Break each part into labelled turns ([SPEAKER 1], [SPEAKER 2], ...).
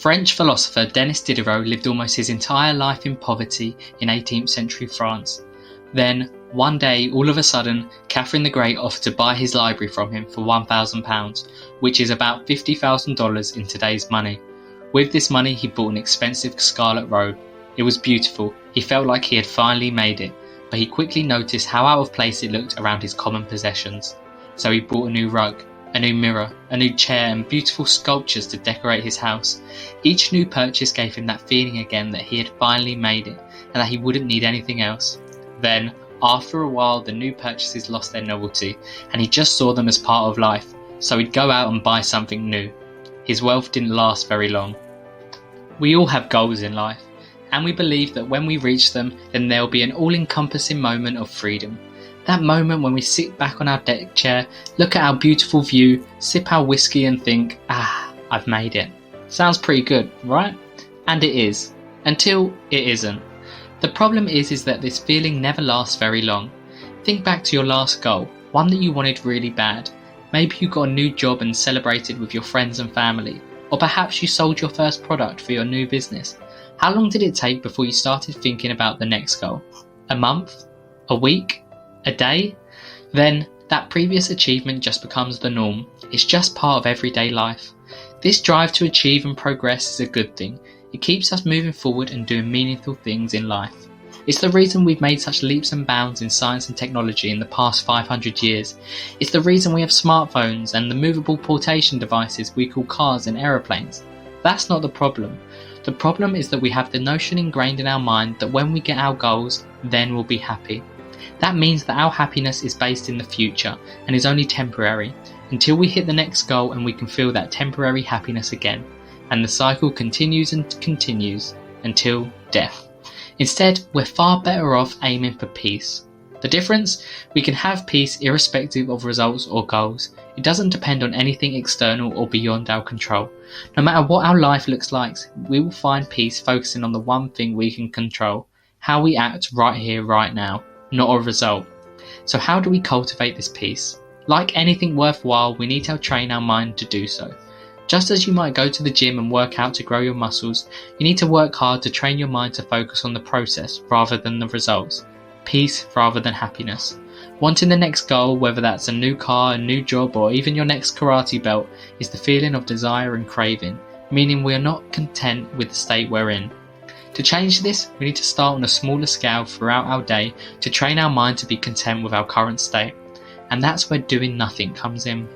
[SPEAKER 1] French philosopher Denis Diderot lived almost his entire life in poverty in 18th century France. Then, one day, all of a sudden, Catherine the Great offered to buy his library from him for £1,000, which is about $50,000 in today's money. With this money, he bought an expensive scarlet robe. It was beautiful. He felt like he had finally made it, but he quickly noticed how out of place it looked around his common possessions. So he bought a new rug, a new mirror, a new chair and beautiful sculptures to decorate his house. Each new purchase gave him that feeling again that he had finally made it and that he wouldn't need anything else. Then, after a while, the new purchases lost their novelty and he just saw them as part of life, so he'd go out and buy something new. His wealth didn't last very long. We all have goals in life, and we believe that when we reach them, then there'll be an all-encompassing moment of freedom. That moment when we sit back on our deck chair, look at our beautiful view, sip our whiskey and think, I've made it. Sounds pretty good, right? And it is. Until it isn't. The problem is that this feeling never lasts very long. Think back to your last goal, one that you wanted really bad. Maybe you got a new job and celebrated with your friends and family. Or perhaps you sold your first product for your new business. How long did it take before you started thinking about the next goal? A month? A week? A day? Then that previous achievement just becomes the norm. It's just part of everyday life. This drive to achieve and progress is a good thing. It keeps us moving forward and doing meaningful things in life. It's the reason we've made such leaps and bounds in science and technology in the past 500 years. It's the reason we have smartphones and the movable portation devices we call cars and aeroplanes. That's not the problem. The problem is that we have the notion ingrained in our mind that when we get our goals, then we'll be happy. That means that our happiness is based in the future and is only temporary, until we hit the next goal and we can feel that temporary happiness again. And the cycle continues and continues until death. Instead, we're far better off aiming for peace. The difference? We can have peace irrespective of results or goals. It doesn't depend on anything external or beyond our control. No matter what our life looks like, we will find peace focusing on the one thing we can control, how we act right here, right now, not a result. So how do we cultivate this peace? Like anything worthwhile, we need to train our mind to do so. Just as you might go to the gym and work out to grow your muscles, you need to work hard to train your mind to focus on the process rather than the results. Peace rather than happiness. Wanting the next goal, whether that's a new car, a new job, or even your next karate belt, is the feeling of desire and craving, meaning we are not content with the state we're in. To change this, we need to start on a smaller scale throughout our day to train our mind to be content with our current state. And that's where doing nothing comes in.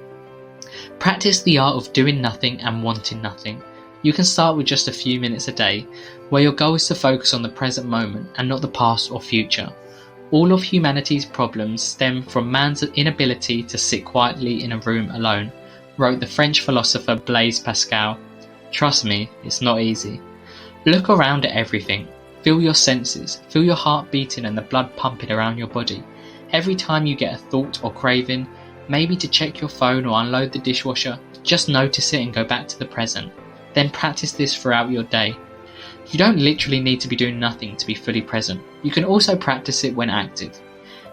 [SPEAKER 1] Practice the art of doing nothing and wanting nothing. You can start with just a few minutes a day, where your goal is to focus on the present moment and not the past or future. All of humanity's problems stem from man's inability to sit quietly in a room alone, wrote the French philosopher Blaise Pascal. Trust me, it's not easy. Look around at everything. Feel your senses. Feel your heart beating and the blood pumping around your body. Every time you get a thought or craving, maybe to check your phone or unload the dishwasher, just notice it and go back to the present. Then practice this throughout your day. You don't literally need to be doing nothing to be fully present. You can also practice it when active.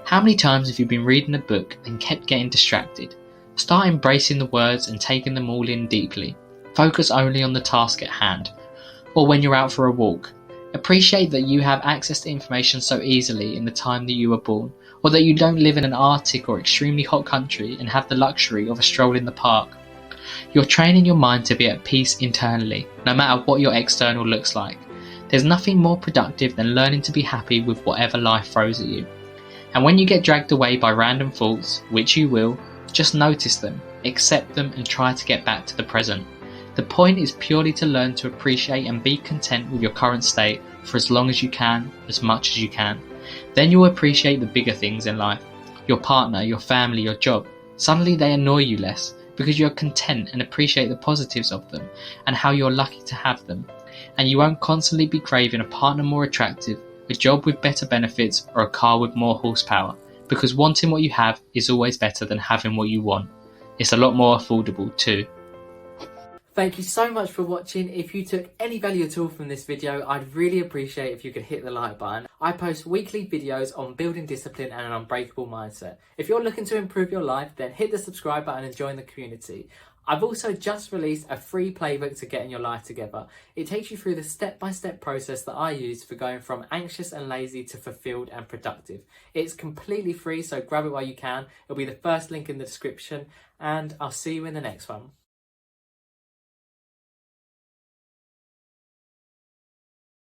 [SPEAKER 1] How many times have you been reading a book and kept getting distracted? Start embracing the words and taking them all in deeply. Focus only on the task at hand. Or when you're out for a walk. Appreciate that you have access to information so easily in the time that you were born, or that you don't live in an Arctic or extremely hot country and have the luxury of a stroll in the park. You're training your mind to be at peace internally, no matter what your external looks like. There's nothing more productive than learning to be happy with whatever life throws at you. And when you get dragged away by random thoughts, which you will, just notice them, accept them and try to get back to the present. The point is purely to learn to appreciate and be content with your current state for as long as you can, as much as you can. Then you'll appreciate the bigger things in life. Your partner, your family, your job. Suddenly they annoy you less because you're content and appreciate the positives of them and how you're lucky to have them. And you won't constantly be craving a partner more attractive, a job with better benefits, or a car with more horsepower, because wanting what you have is always better than having what you want. It's a lot more affordable too.
[SPEAKER 2] Thank you so much for watching. If you took any value at all from this video, I'd really appreciate if you could hit the like button. I post weekly videos on building discipline and an unbreakable mindset. If you're looking to improve your life, then hit the subscribe button and join the community. I've also just released a free playbook to getting your life together. It takes you through the step-by-step process that I use for going from anxious and lazy to fulfilled and productive. It's completely free, so grab it while you can. It'll be the first link in the description, and I'll see you in the next one.